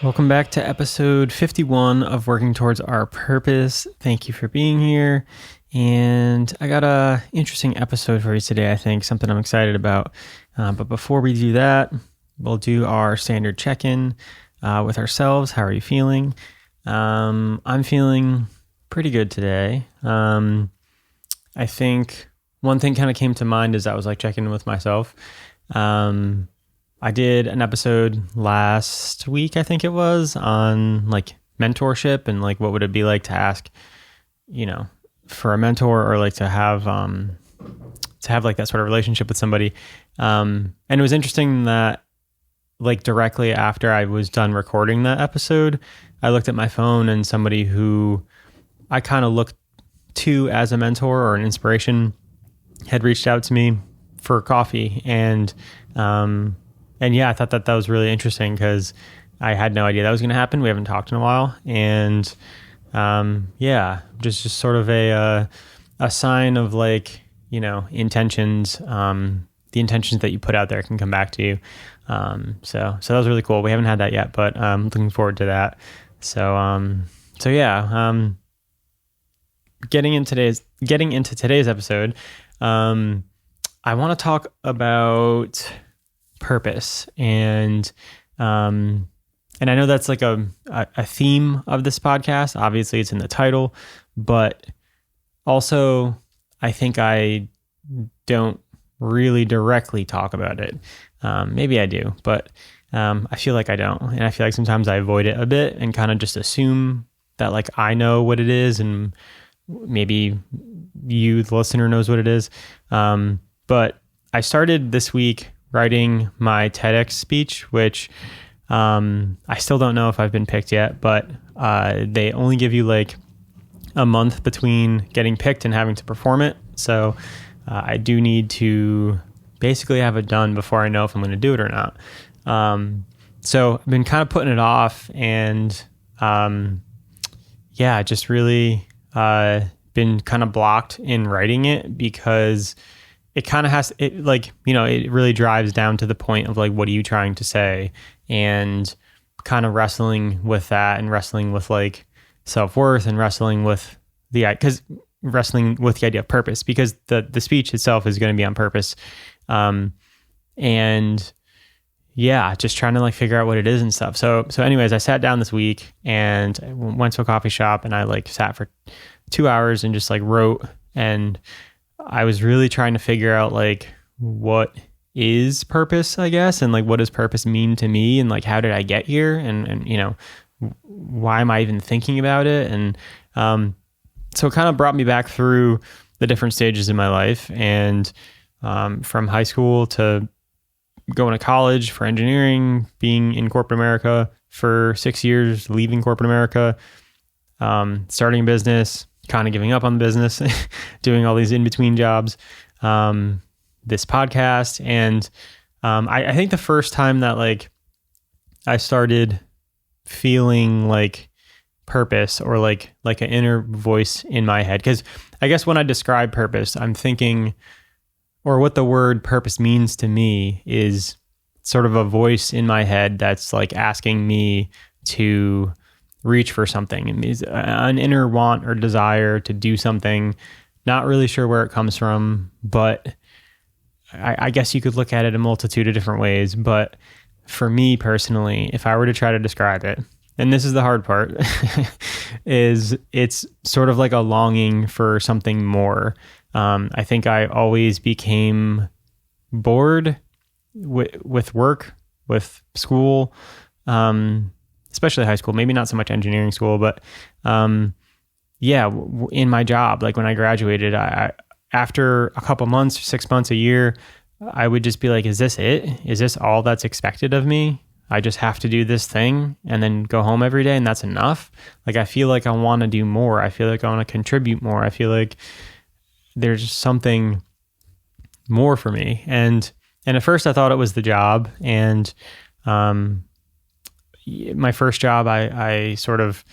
Welcome back to episode 51 of Working Towards Our Purpose. Thank you for being here. And I got a interesting episode for you today, I think, something I'm excited about. But before we do that, we'll do our standard check-in with ourselves. How are you feeling? I'm feeling pretty good today. I think one thing kind of came to mind as I was like checking in with myself. I did an episode last week, I think it was, on like mentorship and like what would it be like to ask, for a mentor or like to have like that sort of relationship with somebody. And it was interesting that like directly after I was done recording that episode, I looked at my phone and somebody who I kind of looked to as a mentor or an inspiration had reached out to me for coffee. And yeah, I thought that was really interesting because I had no idea that was going to happen. We haven't talked in a while. And just sort of a sign of like, intentions. The intentions that you put out there can come back to you. So that was really cool. We haven't had that yet, but I'm looking forward to that. Getting into today's episode, I want to talk about purpose, and I know that's like a theme of this podcast. Obviously, it's in the title, but also I think I don't really directly talk about it. Maybe I do, but I feel like I don't, and I feel like sometimes I avoid it a bit and kind of just assume that like I know what it is, and maybe you, the listener, knows what it is. But I started this week writing my TEDx speech, which I still don't know if I've been picked yet, but they only give you like a month between getting picked and having to perform it. So I do need to basically have it done before I know if I'm going to do it or not. So I've been kind of putting it off, and just really been kind of blocked in writing it because it kind of it really drives down to the point of like, what are you trying to say? And kind of wrestling with that, and wrestling with like self-worth, and wrestling with the idea of purpose, because the speech itself is going to be on purpose. Just trying to like figure out what it is and stuff. So anyways, I sat down this week and I went to a coffee shop, and I like sat for 2 hours and just like wrote, and I was really trying to figure out like what is purpose, I guess, and like what does purpose mean to me, and like how did I get here, and why am I even thinking about it? And so it kind of brought me back through the different stages in my life, and from high school to going to college for engineering, being in corporate America for 6 years, leaving corporate America, starting a business, kind of giving up on the business, doing all these in-between jobs, this podcast. And I think the first time that like I started feeling like purpose, or like an inner voice in my head, because I guess when I describe purpose, I'm thinking, or what the word purpose means to me is sort of a voice in my head that's like asking me to reach for something. It means an inner want or desire to do something. Not really sure where it comes from, but I guess you could look at it a multitude of different ways. But for me personally, if I were to try to describe it, and this is the hard part, is it's sort of like a longing for something more. I think I always became bored with work, with school, especially high school, maybe not so much engineering school, but in my job, like when I graduated, I after a couple months, 6 months, a year, I would just be like, is this it? Is this all that's expected of me? I just have to do this thing and then go home every day and that's enough? Like, I feel like I want to do more. I feel like I want to contribute more. I feel like there's something more for me. And at first I thought it was the job. And my first job, I sort of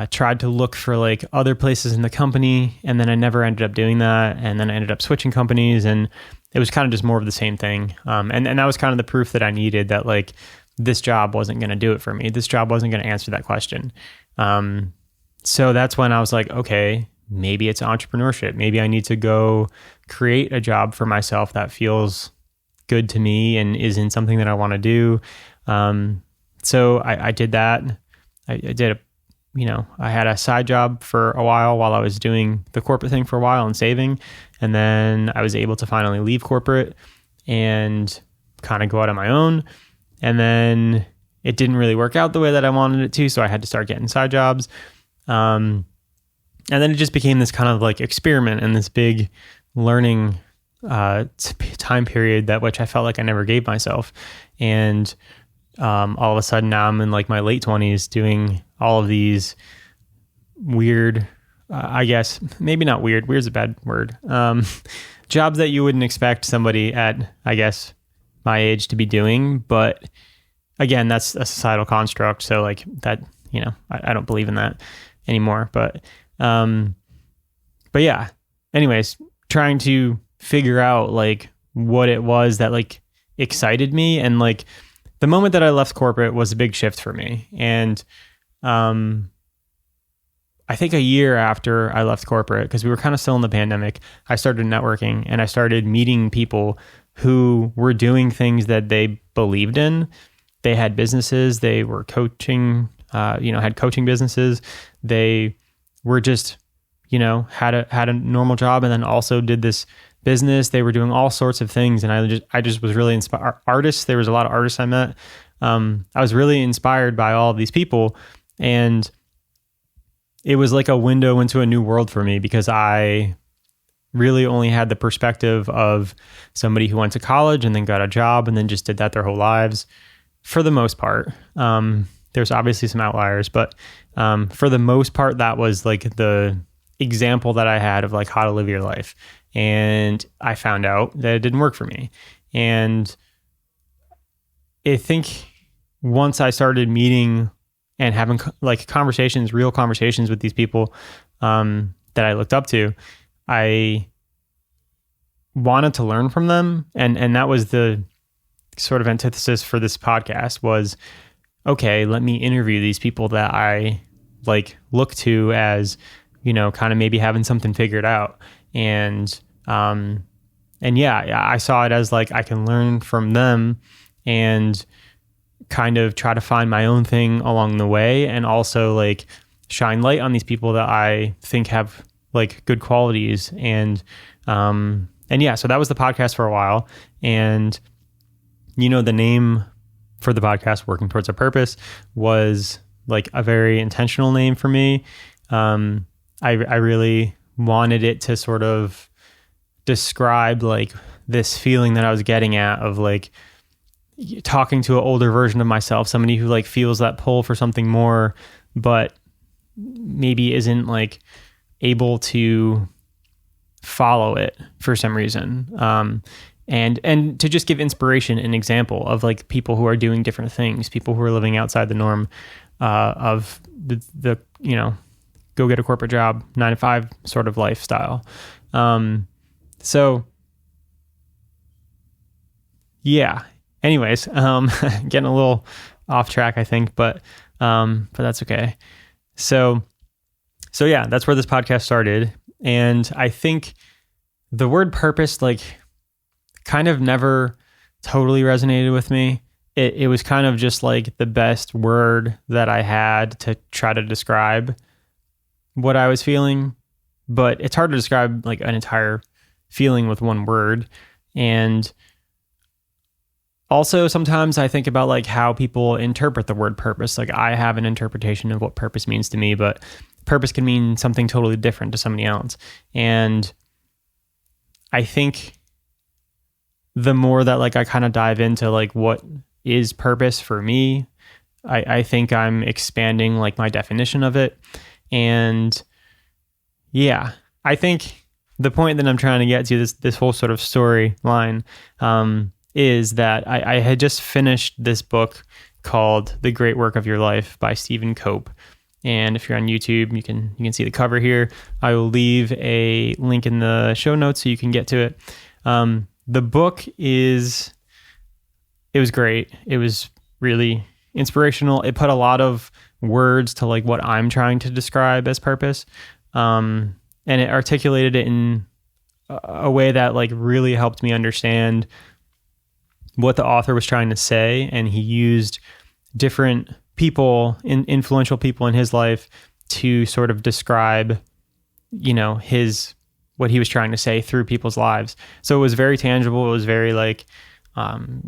tried to look for like other places in the company, and then I never ended up doing that. And then I ended up switching companies, and it was kind of just more of the same thing. And that was kind of the proof that I needed, that like this job wasn't going to do it for me. This job wasn't going to answer that question. So that's when I was like, okay, maybe it's entrepreneurship. Maybe I need to go create a job for myself that feels good to me and isn't something that I want to do. So I did that. I had a side job for a while I was doing the corporate thing for a while and saving. And then I was able to finally leave corporate and kind of go out on my own. And then it didn't really work out the way that I wanted it to. So I had to start getting side jobs. And then it just became this kind of like experiment and this big learning time period which I felt like I never gave myself. And all of a sudden now I'm in like my late 20s doing all of these weird, I guess, maybe not weird. Weird's a bad word. Jobs that you wouldn't expect somebody at, I guess, my age to be doing. But again, that's a societal construct. So like that, I don't believe in that anymore. But yeah, anyways, trying to figure out like what it was that like excited me. And like the moment that I left corporate was a big shift for me. And I think a year after I left corporate, because we were kind of still in the pandemic, I started networking and I started meeting people who were doing things that they believed in. They had businesses, they were coaching, had coaching businesses. They were just, had a normal job and then also did this business. They were doing all sorts of things. And I just was really inspired. Artists, there was a lot of artists I met. I was really inspired by all of these people. And it was like a window into a new world for me because I really only had the perspective of somebody who went to college and then got a job and then just did that their whole lives for the most part. There's obviously some outliers, but for the most part, that was like the example that I had of like how to live your life. And I found out that it didn't work for me. And I think once I started meeting and having like conversations, real conversations with these people that I looked up to, I wanted to learn from them. And that was the sort of antithesis for this podcast was, okay, let me interview these people that I like look to as, kind of maybe having something figured out. And yeah, I saw it as like, I can learn from them and kind of try to find my own thing along the way, and also like shine light on these people that I think have like good qualities. And yeah, so that was the podcast for a while. And the name for the podcast, Working Towards a Purpose, was like a very intentional name for me. I really wanted it to sort of describe like this feeling that I was getting at of like talking to an older version of myself, somebody who like feels that pull for something more, but maybe isn't like able to follow it for some reason. And to just give inspiration and example of like people who are doing different things, people who are living outside the norm of the go get a corporate job, 9-to-5 sort of lifestyle. So yeah, anyways, getting a little off track, I think, but that's okay. So yeah, that's where this podcast started. And I think the word purpose, like, kind of never totally resonated with me. It was kind of just like the best word that I had to try to describe what I was feeling, but it's hard to describe like an entire feeling with one word. And also sometimes I think about like how people interpret the word purpose. Like I have an interpretation of what purpose means to me, but purpose can mean something totally different to somebody else. And I think the more that like I kind of dive into like what is purpose for me, I think I'm expanding like my definition of it. And yeah, I think the point that I'm trying to get to, this whole sort of storyline, is that I had just finished this book called The Great Work of Your Life by Stephen Cope. And if you're on YouTube, you can see the cover here. I will leave a link in the show notes so you can get to it. The book it was great. It was really inspirational. It put a lot of words to like what I'm trying to describe as purpose. And it articulated it in a way that like really helped me understand what the author was trying to say. And he used different people, influential people in his life, to sort of describe, you know, what he was trying to say through people's lives. So it was very tangible. It was very like,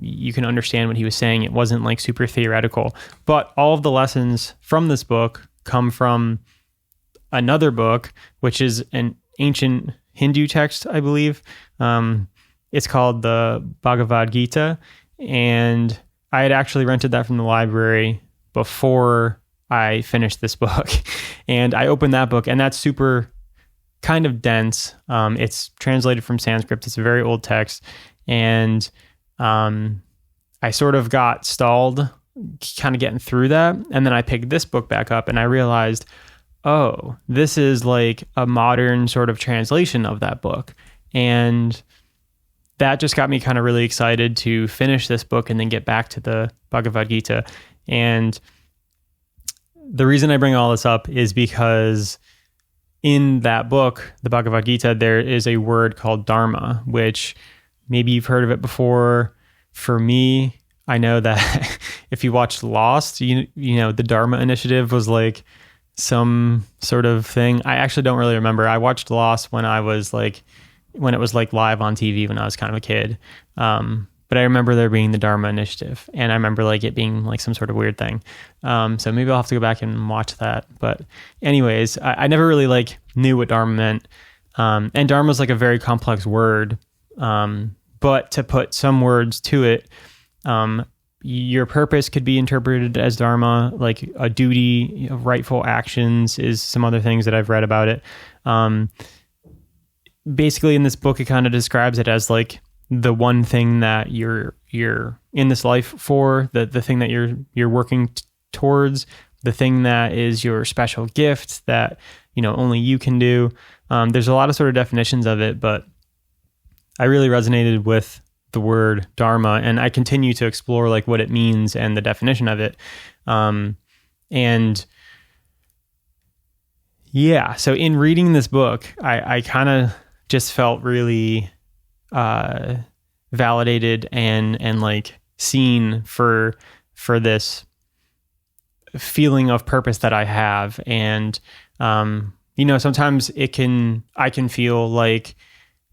you can understand what he was saying. It wasn't like super theoretical, but all of the lessons from this book come from another book, which is an ancient Hindu text, I believe. It's called the Bhagavad Gita. And I had actually rented that from the library before I finished this book. And I opened that book, and that's super kind of dense. It's translated from Sanskrit. It's a very old text. And I sort of got stalled kind of getting through that. And then I picked this book back up, and I realized, oh, this is like a modern sort of translation of that book. And that just got me kind of really excited to finish this book and then get back to the Bhagavad Gita. And the reason I bring all this up is because in that book, the Bhagavad Gita, there is a word called Dharma, which maybe you've heard of it before. For me, I know that if you watched Lost, you know, the Dharma Initiative was like some sort of thing. I actually don't really remember. I watched Lost when it was like live on TV when I was kind of a kid. But I remember there being the Dharma Initiative, and I remember like it being like some sort of weird thing. So maybe I'll have to go back and watch that. But anyways, I never really like knew what Dharma meant. And Dharma is like a very complex word. But to put some words to it, your purpose could be interpreted as Dharma, like a duty, rightful actions is some other things that I've read about it. Basically in this book, it kind of describes it as like the one thing that you're in this life for, the thing that you're working towards, the thing that is your special gift that, you know, only you can do. There's a lot of sort of definitions of it, but I really resonated with the word Dharma, and I continue to explore like what it means and the definition of it. And yeah, so in reading this book, I kind of just felt really validated and like seen for this feeling of purpose that I have. And you know, sometimes I can feel like,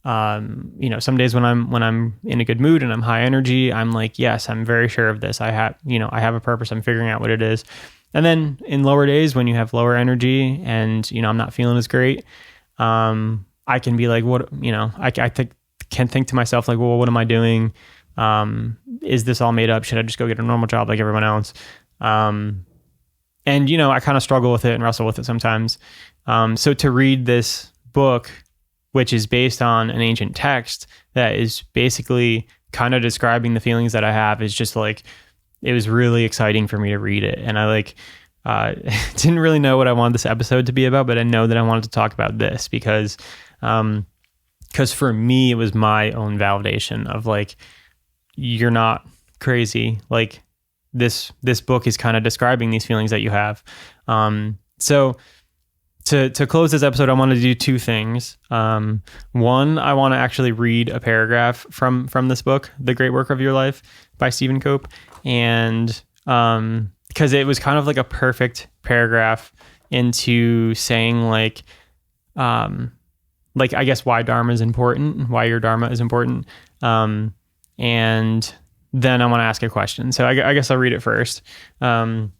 you know, some days when I'm in a good mood and I'm high energy, I'm like, yes, I'm very sure of this. I have a purpose. I'm figuring out what it is. And then in lower days when you have lower energy and, you know, I'm not feeling as great, I can be like, what, you know, I can think to myself like, well, what am I doing? Is this all made up? Should I just go get a normal job like everyone else? And, you know, I kind of struggle with it and wrestle with it sometimes. So to read this book, which is based on an ancient text that is basically kind of describing the feelings that I have, is just like, it was really exciting for me to read it. And I like, didn't really know what I wanted this episode to be about, but I know that I wanted to talk about this because for me, it was my own validation of like, you're not crazy. Like this book is kind of describing these feelings that you have. So to close this episode, I want to do two things. One, I want to actually read a paragraph from this book, The Great Work of Your Life by Stephen Cope. And because it was kind of like a perfect paragraph into saying like I guess why Dharma is important, why your Dharma is important. And then I want to ask a question. So I guess I'll read it first. And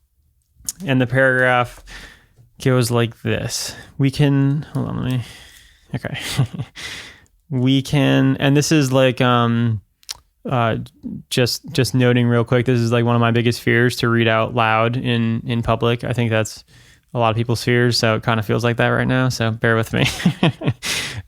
the paragraph goes like this. We can, hold on, okay. We can, and this is like, just noting real quick, this is like one of my biggest fears, to read out loud in public. I think that's a lot of people's fears, so it kind of feels like that right now, so bear with me.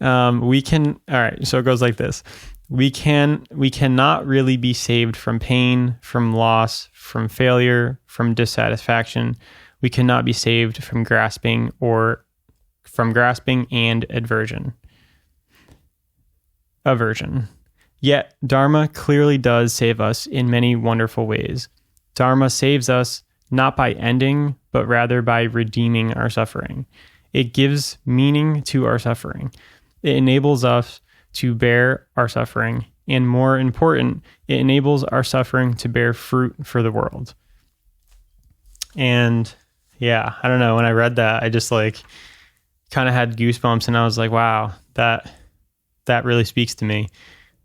All right, so it goes like this. We cannot really be saved from pain, from loss, from failure, from dissatisfaction. We cannot be saved from grasping and aversion. Yet Dharma clearly does save us in many wonderful ways. Dharma saves us not by ending, but rather by redeeming our suffering. It gives meaning to our suffering. It enables us to bear our suffering. And more important, it enables our suffering to bear fruit for the world. And yeah, I don't know. When I read that, I just like kind of had goosebumps, and I was like, wow, that really speaks to me.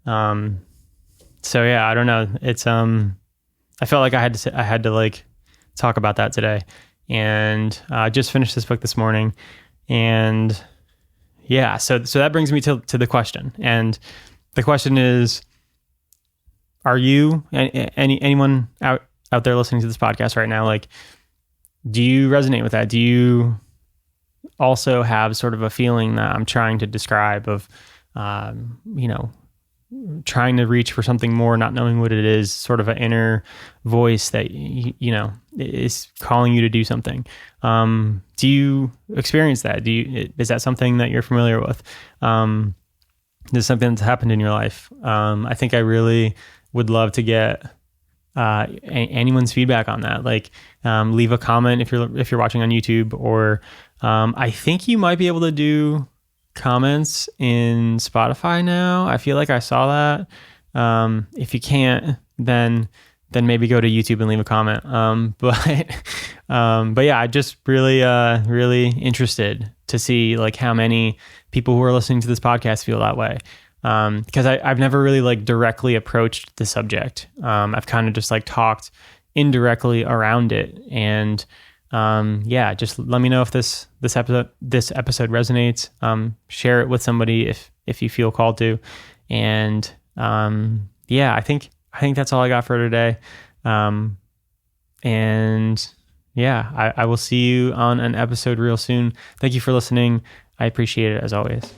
So yeah, I don't know. It's, I felt like I had to like talk about that today, and I just finished this book this morning, and yeah, so that brings me to the question, and the question is, are you, anyone out there listening to this podcast right now, like, do you resonate with that? Do you also have sort of a feeling that I'm trying to describe of, trying to reach for something more, not knowing what it is, sort of an inner voice that, is calling you to do something? Do you experience that? Is that something that you're familiar with? Is it something that's happened in your life? I think I really would love to get anyone's feedback on that. Like, leave a comment if you're watching on YouTube, or I think you might be able to do comments in Spotify now. I feel like I saw that. If you can't, then maybe go to YouTube and leave a comment. But yeah, I just really interested to see like how many people who are listening to this podcast feel that way. Because I've never really like directly approached the subject. I've kind of just like talked indirectly around it, and yeah, just let me know if this episode resonates. Share it with somebody if you feel called to, and yeah, I think that's all I got for today. And yeah, I will see you on an episode real soon. Thank you for listening. I appreciate it as always.